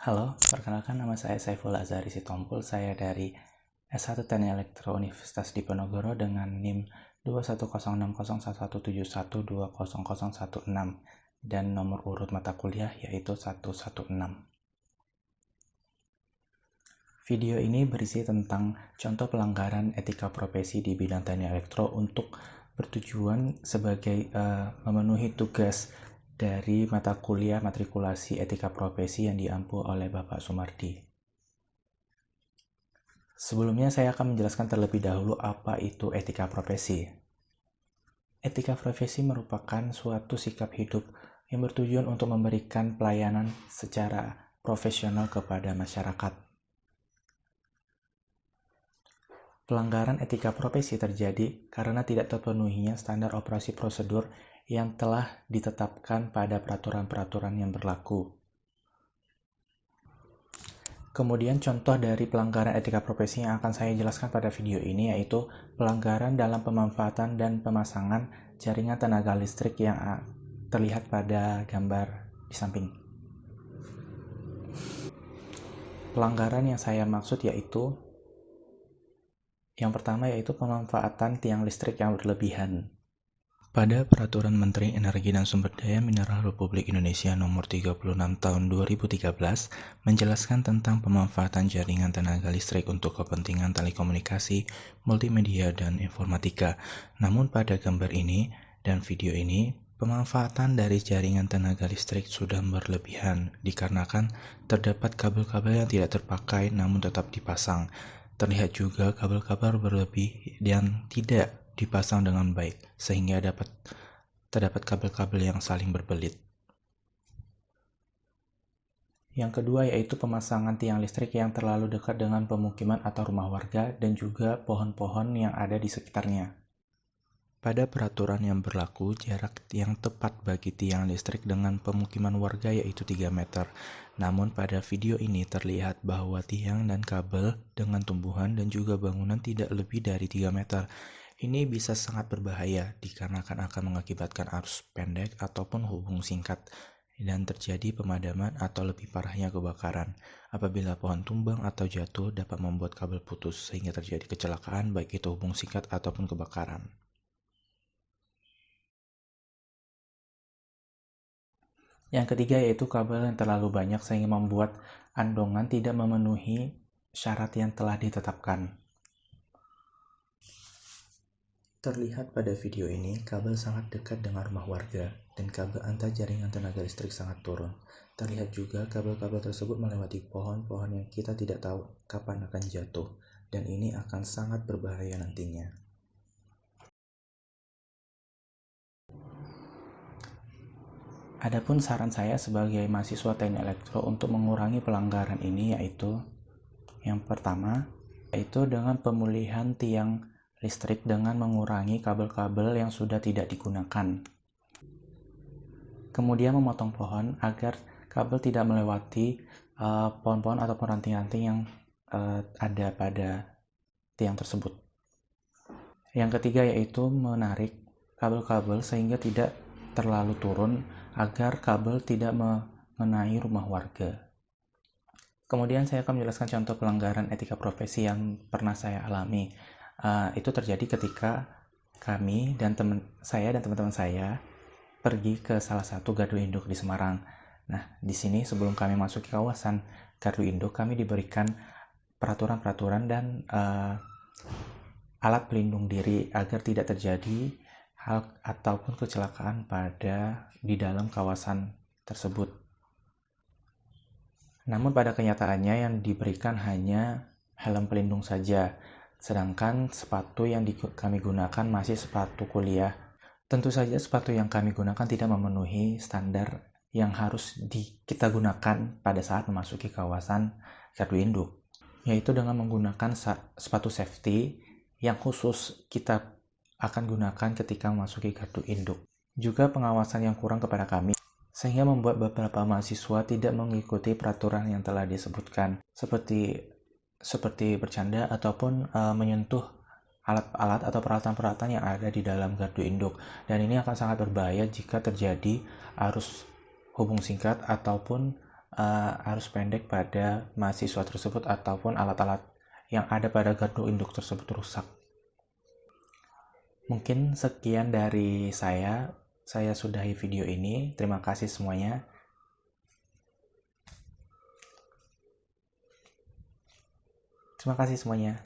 Halo, perkenalkan nama saya Saiful Azhari Sitompul. Saya dari S1 Teknik Elektro Universitas Diponegoro dengan NIM 210601171200016 dan nomor urut mata kuliah yaitu 116. Video ini berisi tentang contoh pelanggaran etika profesi di bidang teknik elektro untuk bertujuan sebagai memenuhi tugas dari mata kuliah matrikulasi etika profesi yang diampu oleh Bapak Sumardi. Sebelumnya saya akan menjelaskan terlebih dahulu apa itu etika profesi. Etika profesi merupakan suatu sikap hidup yang bertujuan untuk memberikan pelayanan secara profesional kepada masyarakat. Pelanggaran etika profesi terjadi karena tidak terpenuhinya standar operasi prosedur yang telah ditetapkan pada peraturan-peraturan yang berlaku. Kemudian contoh dari pelanggaran etika profesi yang akan saya jelaskan pada video ini yaitu pelanggaran dalam pemanfaatan dan pemasangan jaringan tenaga listrik yang terlihat pada gambar di samping. Pelanggaran yang saya maksud yaitu yang pertama yaitu pemanfaatan tiang listrik yang berlebihan. Pada Peraturan Menteri Energi dan Sumber Daya Mineral Republik Indonesia Nomor 36 Tahun 2013 menjelaskan tentang pemanfaatan jaringan tenaga listrik untuk kepentingan telekomunikasi, multimedia, dan informatika. Namun pada gambar ini dan video ini, pemanfaatan dari jaringan tenaga listrik sudah berlebihan dikarenakan terdapat kabel-kabel yang tidak terpakai namun tetap dipasang. Terlihat juga kabel-kabel berlebih dan tidak dipasang dengan baik, sehingga terdapat kabel-kabel yang saling berbelit. Yang kedua yaitu pemasangan tiang listrik yang terlalu dekat dengan pemukiman atau rumah warga dan juga pohon-pohon yang ada di sekitarnya. Pada peraturan yang berlaku, jarak yang tepat bagi tiang listrik dengan pemukiman warga yaitu 3 meter. Namun pada video ini terlihat bahwa tiang dan kabel dengan tumbuhan dan juga bangunan tidak lebih dari 3 meter. Ini bisa sangat berbahaya dikarenakan akan mengakibatkan arus pendek ataupun hubung singkat dan terjadi pemadaman atau lebih parahnya kebakaran. Apabila pohon tumbang atau jatuh dapat membuat kabel putus sehingga terjadi kecelakaan baik itu hubung singkat ataupun kebakaran. Yang ketiga yaitu kabel yang terlalu banyak sehingga membuat andongan tidak memenuhi syarat yang telah ditetapkan. Terlihat pada video ini, kabel sangat dekat dengan rumah warga, dan kabel antar jaringan tenaga listrik sangat turun. Terlihat juga kabel-kabel tersebut melewati pohon-pohon yang kita tidak tahu kapan akan jatuh, dan ini akan sangat berbahaya nantinya. Adapun saran saya sebagai mahasiswa teknik elektro untuk mengurangi pelanggaran ini yaitu yang pertama, yaitu dengan pemulihan tiang listrik dengan mengurangi kabel-kabel yang sudah tidak digunakan. Kemudian memotong pohon agar kabel tidak melewati pohon-pohon ataupun ranting-ranting yang ada pada tiang tersebut. Yang ketiga yaitu menarik kabel-kabel sehingga tidak terlalu turun agar kabel tidak mengenai rumah warga. Kemudian saya akan menjelaskan contoh pelanggaran etika profesi yang pernah saya alami. Itu terjadi ketika saya dan teman-teman saya pergi ke salah satu gardu induk di Semarang. Nah, di sini sebelum kami masuk ke kawasan gardu induk, kami diberikan peraturan-peraturan dan alat pelindung diri agar tidak terjadi hal ataupun kecelakaan di dalam kawasan tersebut. Namun pada kenyataannya yang diberikan hanya helm pelindung saja. Sedangkan sepatu yang kami gunakan masih sepatu kuliah. Tentu saja sepatu yang kami gunakan tidak memenuhi standar yang harus kita gunakan pada saat memasuki kawasan gardu induk, yaitu dengan menggunakan sepatu safety yang khusus kita akan gunakan ketika memasuki gardu induk. Juga pengawasan yang kurang kepada kami, sehingga membuat beberapa mahasiswa tidak mengikuti peraturan yang telah disebutkan, seperti bercanda ataupun menyentuh alat-alat atau peralatan-peralatan yang ada di dalam gardu induk. Dan ini akan sangat berbahaya jika terjadi arus hubung singkat ataupun arus pendek pada mahasiswa tersebut ataupun alat-alat yang ada pada gardu induk tersebut rusak. Mungkin sekian dari saya sudahi video ini. Terima kasih semuanya. Terima kasih semuanya.